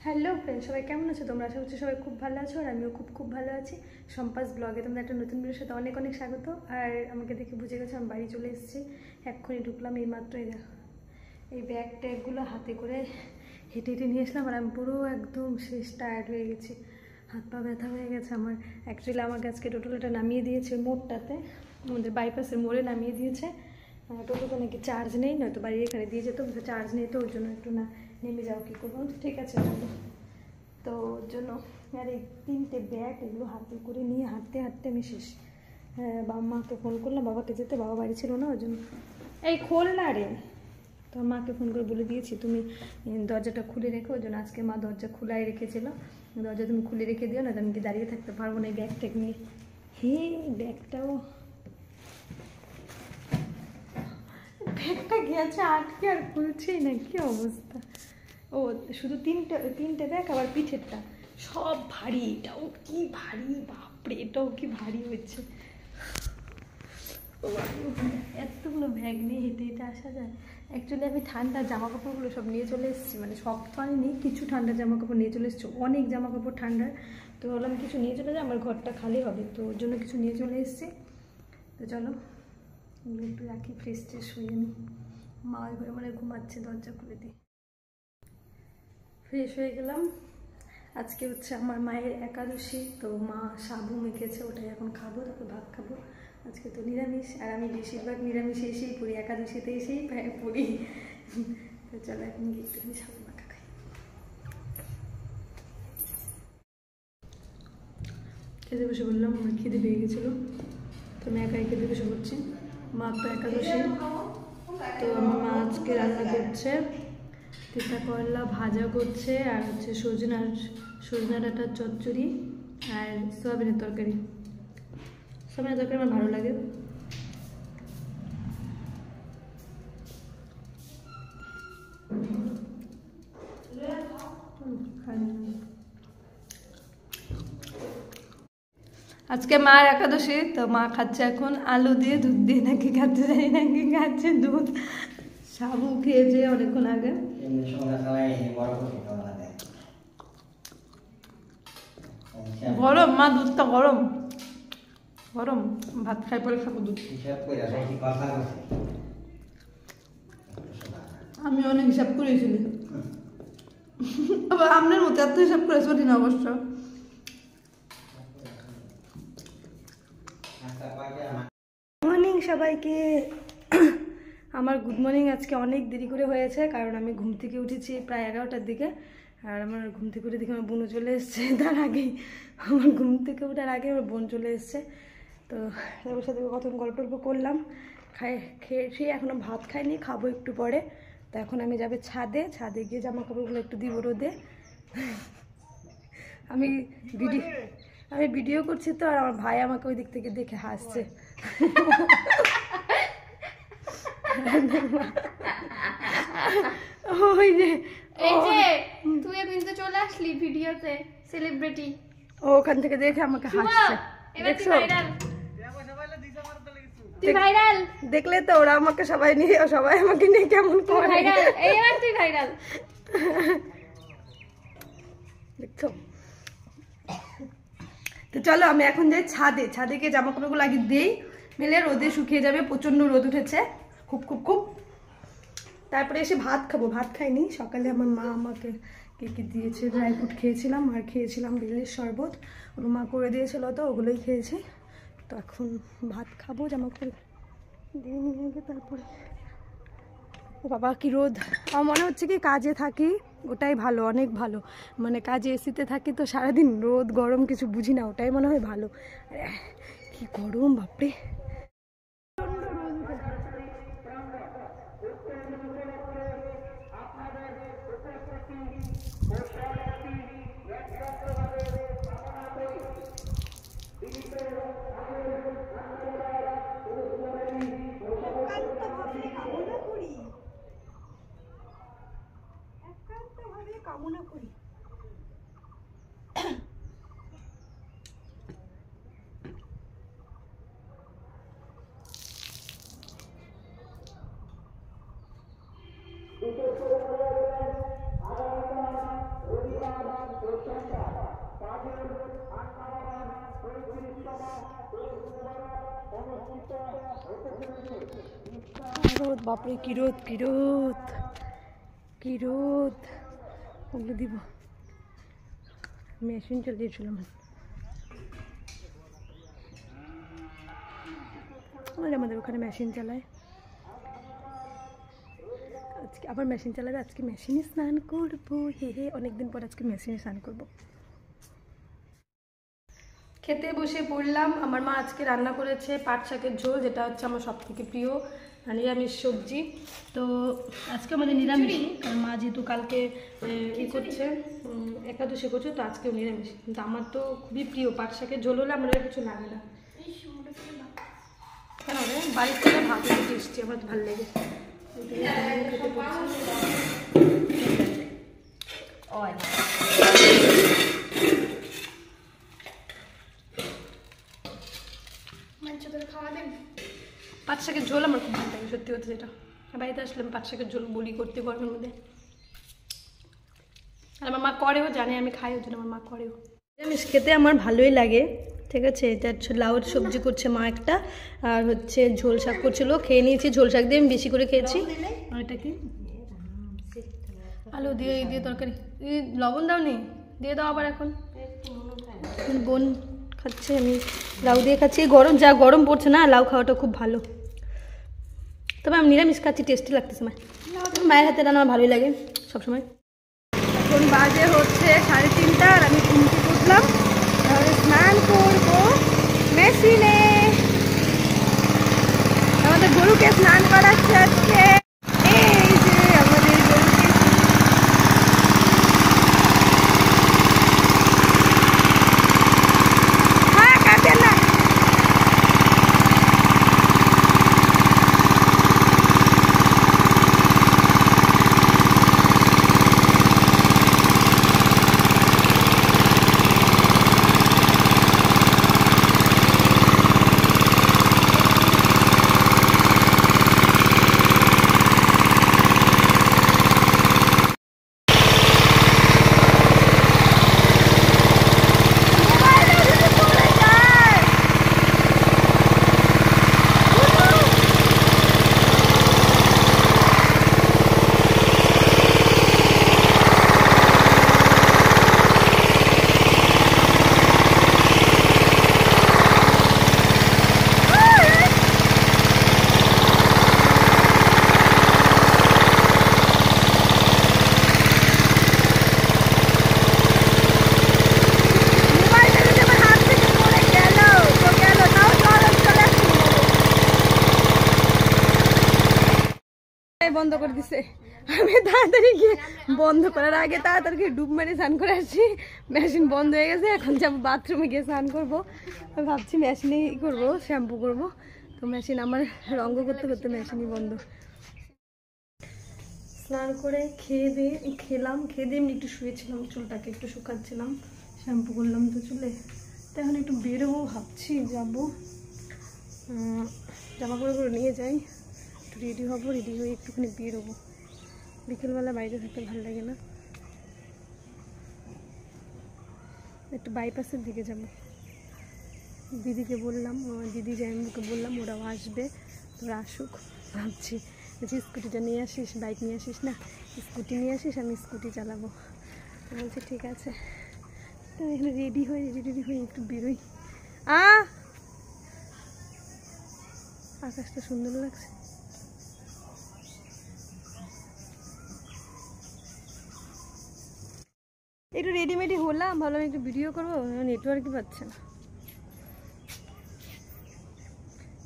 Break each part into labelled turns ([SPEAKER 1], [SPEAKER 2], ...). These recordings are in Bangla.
[SPEAKER 1] হ্যালো ফ্রেন্ড, সবাই কেমন আছো তোমরা? আশা করছি সবাই খুব ভালো আছো আর আমিও খুব ভালো আছি। সম্পাস ব্লগে তোমরা একটা নতুন ভিডিওর সাথে অনেক অনেক স্বাগত। আর আমাকে দেখে বুঝে গেছো আমি বাড়ি চলে এসেছি, এক্ষুনি ঢুকলাম। এই মাত্র এই ব্যাগ ট্যাগগুলো হাতে করে হেঁটে হেঁটে নিয়ে আসলাম আর আমি পুরো একদম শেষ টায়ার্ড হয়ে গেছি, হাত পা ব্যথা হয়ে গেছে আমার। অ্যাকচুয়ালি আমাকে আজকে টোটোটা নামিয়ে দিয়েছে মোড়টাতে, আমাদের বাইপাসের মোড়ে নামিয়ে দিয়েছে। টোটোতে নাকি চার্জ নেই, নয়তো বাড়ি এখানে দিয়ে যেত, চার্জ নেই, তো ওর জন্য একটু না নেমে যাও, কী করবো। ঠিক আছে চলো, তো ওর জন্য আর এই 3টে ব্যাগ এগুলো হাতে করে নিয়ে হাঁটতে হাঁটতে আমি শেষ। হ্যাঁ, মাকে ফোন করলাম, বাবাকে যেতে, বাবা বাড়ি ছিল না, ওই জন্য। এই খোল না রে, তো মাকে ফোন করে বলে দিয়েছি তুমি দরজাটা খুলে রেখো, ওই জন্য আজকে মা দরজা খোলাই রেখেছিল। দরজা তুমি খুলে রেখে দিও, না আমি কি দাঁড়িয়ে থাকতে পারবো না এই ব্যাগটা নিয়ে। ব্যাগটা গেছে আটকে, আর খুলছেই না, কি অবস্থা। ও শুধু তিনটে ব্যাগ, আবার পিঠেরটা সব ভারী। এটাও কি ভারী, বাপরে, এটাও কি ভারী হচ্ছে। এতগুলো ব্যাগ নিয়ে হেঁটে হেঁটে আসা যায়? অ্যাকচুয়ালি আমি ঠান্ডার জামা কাপড়গুলো সব নিয়ে চলে এসেছি, মানে সব তো আনিনি, কিছু ঠান্ডার জামা কাপড় নিয়ে চলে এসেছি, অনেক জামা কাপড় ঠান্ডার। তো বললাম কিছু নিয়ে চলে যাই, আমার ঘরটা খালি হবে, তো ওর জন্য কিছু নিয়ে চলে এসেছি। তো চলো একটু রাখি, ফ্রেশ ট্রেশ হয়ে নিই। মা ওই ঘরে মানে ঘুমাচ্ছে, দরজা খুলে দিই। ফ্রেশ হয়ে গেলাম। আজকে হচ্ছে আমার মায়ের একাদশী, তো মা সাবু মেখেছে, ওটাই এখন খাবো, তারপর ভাত খাবো। আজকে তো নিরামিষ, আর আমি বেশিরভাগ নিরামিষে এসেই পড়ি, একাদশীতে এসেই পড়ি। তো চলো এখন গিয়ে একটুখানি সাবু মাখা খাই। খেতে বসে বললাম, আমার খিদে পেয়ে গেছিলো, তো আমি একাই খেতে বসে পড়ছি। মা তো একাদশী, তো আমার মা আজকে রান্না করছে, তিতা করলা ভাজা করছে, আর হচ্ছে সজনা ডাঁটার চচ্চড়ি আর সয়াবিনের তরকারি। সয়াবিনের তরকারি আমার ভালো লাগে। আজকে মার একাদশী, তো মা খাচ্ছে এখন আলু দিয়ে দুধ দিয়ে, নাকি খাচ্ছে জানি নাকি খাচ্ছে দুধ। সাবু খেয়েছে অনেকক্ষণ আগে। গরম মা, দুধটা গরম গরম, ভাত খাই পরে খাবো দুধ। আমি অনেক হিসাব করেছিলি, আবার আপনার মতো এত হিসাব করে চলি না অবশ্য। মর্নিং সবাইকে, আমার গুড মর্নিং। আজকে অনেক দেরি করে হয়েছে, কারণ আমি ঘুম থেকে উঠেছি প্রায় 11টার দিকে, আর আমার ঘুম থেকে উঠে দেখে আমার বোনও চলে এসছে। তার আগেই আমার ঘুম থেকে ওঠার আগে আমার বোন চলে এসছে, তো ওর সাথে কখন গল্প করলাম। খেয়েছি, এখনও ভাত খাইনি, খাবো একটু পরে। তো এখন আমি যাবে ছাদে গিয়ে জামা কাপড়গুলো একটু দিব রোদে। আমি ভিডিও করছি তো, আর আমার ভাই আমাকে ওই দিক থেকে দেখে হাসছে। ওই যে
[SPEAKER 2] তুই কিন্তু চলে আসলি ভিডিওতে, সেলিব্রিটি।
[SPEAKER 1] ওখান থেকে দেখে আমাকে হাসছে, দেখছো?
[SPEAKER 2] তুই ভাইরাল,
[SPEAKER 1] দেখলে তো ওরা আমাকে সবাই আমাকে নিয়ে কেমন করে।
[SPEAKER 2] এইবার তুই ভাইরাল,
[SPEAKER 1] দেখছো? তো চলো আমি এখন যাই ছাদে গিয়ে জামা কাপড়গুলো আগে দিই, মেলে রোদে শুকিয়ে যাবে, প্রচন্ড রোদ উঠেছে, খুব। তারপরে এসে ভাত খাবো। ভাত খাইনি, সকালে আমার মা আমাকে কি দিয়েছে, ড্রাই ফ্রুট খেয়েছিলাম, আর খেয়েছিলাম বেলের শরবত, ওগুলো মা করে দিয়েছিল, তো ওগুলোই খেয়েছি। তো এখন ভাত খাবো, জামা কাপড় দিয়ে নিয়ে আগে, তারপরে বাবা কি রোদ। আমার মনে হচ্ছে কি কাজে থাকি ওটাই ভালো, অনেক ভালো, মানে কাজে এসিতে থাকি তো সারাদিন রোদ গরম কিছু বুঝি না, ওটাই মনে হয় ভালো। কি গরম, বাপরে। কামনা করি রোদ, বাপরে কি রোদ, কি রোদ, কি রোদ। ওগুলো দিব, মেশিন চালিয়েছিলাম আমাদের ওখানে মেশিন চালায়। আজকে আবার মেশিন চালাবে, আজকে মেশিনে স্নান করবো। হে হে, অনেকদিন পর আজকে মেশিনে স্নান করবো। খেতে বসে পড়লাম। আমার মা আজকে রান্না করেছে পাট শাকের ঝোল, যেটা হচ্ছে আমার সব থেকে প্রিয় নিরামিষ সবজি। তো আজকে আমাদের নিরামিষ, কারণ মা যেহেতু কালকে করছে, একাদশী করছে, তো আজকেও নিরামিষ। কিন্তু আমার তো খুবই প্রিয় পাট শাকের ঝোল হলে আমার কিছু লাগে না। কেন রে, বাড়ির থেকে ভাত খেতে এসছি, আমার তো ভালো লাগে। খেতে পড়ছি। পাট শাকের ঝোল আমার খুব ভালো লাগে, সত্যি কথা যেটা। বাড়িতে আসলাম পাট শাকের ঝোল বলি করতে গরমের মধ্যে। আর আমার মা করেও, জানে আমি খাই, ওই জন্য আমার মা করেও। নিরামিষ খেতে আমার ভালোই লাগে, ঠিক আছে। এটা হচ্ছে লাউর সবজি করছে মা একটা, আর হচ্ছে ঝোল শাক করছিল, খেয়ে নিয়েছি। ঝোল শাক দিয়ে আমি বেশি করে খেয়েছি। আর এটা কি আলু দিয়ে দিয়ে তরকারি, লবণ দাও নি, দিয়ে দাও আবার। এখন বোন খাচ্ছে, আমি লাউ দিয়ে খাচ্ছি। গরম, যা গরম পড়ছে না, লাউ খাওয়াটা খুব ভালো। তবে আমি নিরামিষ খাচ্ছি, টেস্টি লাগতেছে। মায়ের হাতে রান্না আমার ভালোই লাগে সবসময়। এখন বাজে হচ্ছে 3:30, আর আমি ঘুম থেকে উঠলাম, তাহলে স্নান করবো মেশিনে। আমাদের গরুকে স্নান করাচ্ছে আজকে। এই যে আমাদের গরুকে, হ্যাঁ কাটেন না। বন্ধ করে দিছে, আমি তাড়াতাড়ি গিয়ে বন্ধ করার আগে তাড়াতাড়ি গিয়ে ডুব মেরে স্নান করে আসছি। মেশিন বন্ধ হয়ে গেছে, এখন যাবো বাথরুমে গিয়ে স্নান করবো। আমি ভাবছি মেশিনেই করবো, শ্যাম্পু করবো। তো মেশিন আমার রঙ্গ করতে করতে মেশিনই বন্ধ। স্নান করে খেয়ে দিয়ে খেলাম, খেয়ে দিয়ে এমনি একটু শুয়েছিলাম, চুলটাকে একটু শুকাচ্ছিলাম, শ্যাম্পু করলাম তো চুলে। তো এখন একটু বেরোবো ভাবছি, যাবো জামা কাপড় নিয়ে যাই, একটু রেডি হবো, রেডি হয়ে একটুখানি বেরোবো। বিকেলবেলা বাইরে থাকতে ভালো লাগে না, একটু বাইপাসের দিকে যাবো। দিদিকে বললাম, দিদি জাইমুকে বললাম ওরাও আসবে, তোরা আসুক। ভাবছি যে স্কুটিটা নিয়ে আসিস, বাইক নিয়ে আসিস না, স্কুটি নিয়ে আসিস, আমি স্কুটি চালাবো। বলছি ঠিক আছে। তো এখানে রেডি হয়ে একটু বেরোই। আকাশটা সুন্দর লাগছে। একটু রেডিমেডি হলাম, ভাবলাম একটু ভিডিও করবো, নেটওয়ার্কই পাচ্ছে না।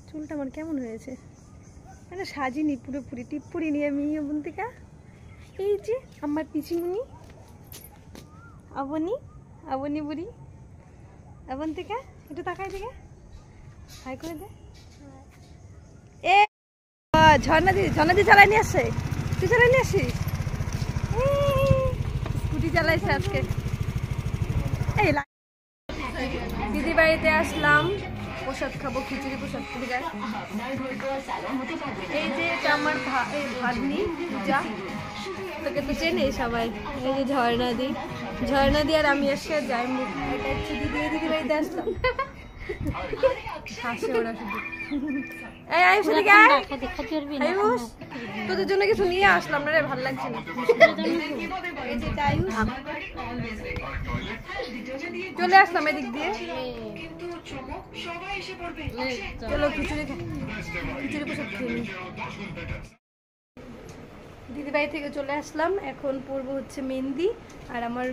[SPEAKER 1] চুলটা আমার কেমন হয়েছে, একটা সাজিনি পুরোপুরি, টিপ্পুরি নিয়ে আমি অবন্তিকা। এই যে আমার পিছিমুনি অবনী বুড়ি অবন্তিকা, একটু তাকাই দিকে হাই করে দে। এ ঝর্ণাদি চালাই নিয়ে আসছে, তুই চালাই নিয়ে আসিস। স্কুটি চালাইছে আজকে। এই দিদি বাড়িতে আসলাম, প্রসাদ খাবো, খিচুড়ি প্রসাদ। এই যে এটা আমার ভাগ্নি পূজা, তোকে তো চেনে সবাই। এই যে ঝর্ণাদি, ঝর্ণা দিয়ে আর আমি এসে যাই মুখ এটা হচ্ছে দিদি বাড়িতে আসলাম। হাসে ওরা শুধু। এই আয়ুষ এদিকে আয়। আয়ুষ তোদের জন্য কিছু নিয়ে আসলাম না রে, ভালো লাগছে না। এই যে এটা আয়ুষ, চলে আসলাম এদিক দিয়ে। চলো খিচুড়ি প্রসাদ খেয়ে নিই। দিদি বাড়ি থেকে চলে আসলাম, এখন পরবো হচ্ছে মেহেন্দি। আর আমার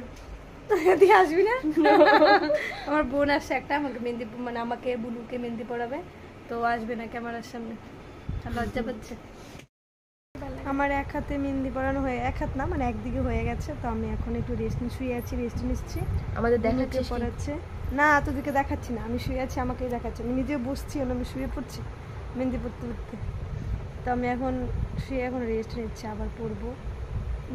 [SPEAKER 1] দিয়ে আসবি না, আমার বোন আসছে একটা, আমাকে মেহেন্দি মানে আমাকে বুলুকে মেহেন্দি পরাবে, তো আসবে না ক্যামেরার সামনে, লজ্জা পাচ্ছে। আমার এক হাতে মেহেন্দি পরানো হয়ে, এক হাত না মানে একদিকে হয়ে গেছে, তো আমি এখন একটু রেস্ট শুয়ে আছি, রেস্ট নিচ্ছি। আমাদের দেখাচ্ছে পড়াচ্ছে না, তোদেরকে দেখাচ্ছি না, আমি শুয়ে আছি, আমাকেই দেখাচ্ছে। আমি নিজেও বসছি, আমি শুয়ে পড়ছি মেহেন্দি পড়তে পড়তে। তো আমি এখন শুয়ে এখন রেস্ট নিচ্ছি, আবার পরবো।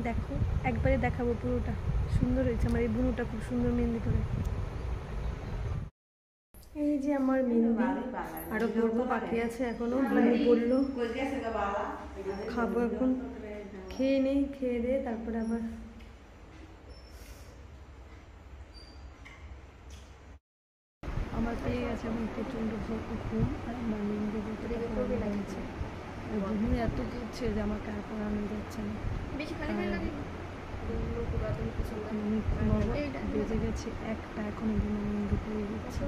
[SPEAKER 1] দেখো একবারে দেখাবো পুরোটা, সুন্দর হয়েছে আমার এই বুনুটা, খুব সুন্দর মেহেন্দি পরে। এই যে আমার মেহেন্দি, আরো পরবো, বাকি আছে এখনো। বুনু বললো খাবো, এখন খেয়ে নেই, খেয়ে দে তারপরে আবার আমার পেয়ে গেছে এখন প্রচণ্ড ঘুম। আর আমার মেহেন্দি ভিতরে লাগছে, বুনু এত পড়ছে যে আমাকে আর পড়ানো যাচ্ছে না। বেজে গেছে একটা, এখন মেহেন্দি পড়ে যাচ্ছে।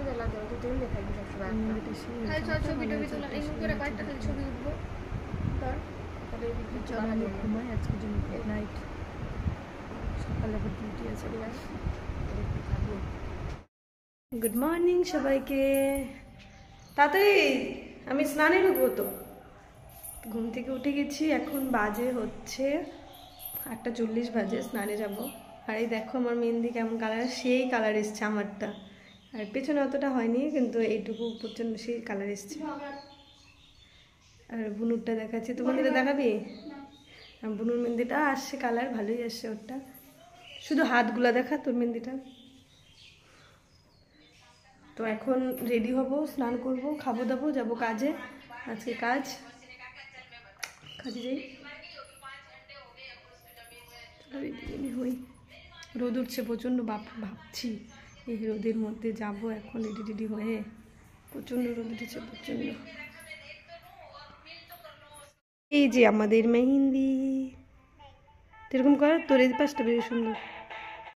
[SPEAKER 1] আমি ঘুমাই আজকের জন্য, গুড নাইট। সকালে আবার ডিউটি আছে। গুড মর্নিং সবাইকে, তাড়াতাড়ি আমি স্নানে ঢুকবো। তো ঘুম থেকে উঠে গেছি, এখন বাজে হচ্ছে 8:40 বাজে, স্নানে যাব। আর এই দেখো আমার মেহেন্দি কেমন কালার, সেই কালার এসছে আমারটা, আর পেছনে অতটা হয়নি, কিন্তু এইটুকু প্রচন্ড সেই কালার এসছে। আর বুনুরটা দেখাচ্ছি, তোমাদের দেখাবি? বুনুর মেহেন্দিটা আসছে কালার, ভালোই আসছে ওরটা। শুধু হাতগুলা দেখা তোর মেহেন্দিটা। তো এখন রেডি হব, স্নান করব, খাবো দাবো, যাবো কাজে। আজকে কাজে যাই, হই। রোদ উঠছে প্রচণ্ড, ভাবছি এই রোদের মধ্যে যাব এখন রেডি হয়ে, প্রচণ্ড রোদ উঠেছে প্রচণ্ড। এই যে আমাদের মেহেন্দি, এরকম কর, তোর এই পাশটা বেশ সুন্দর।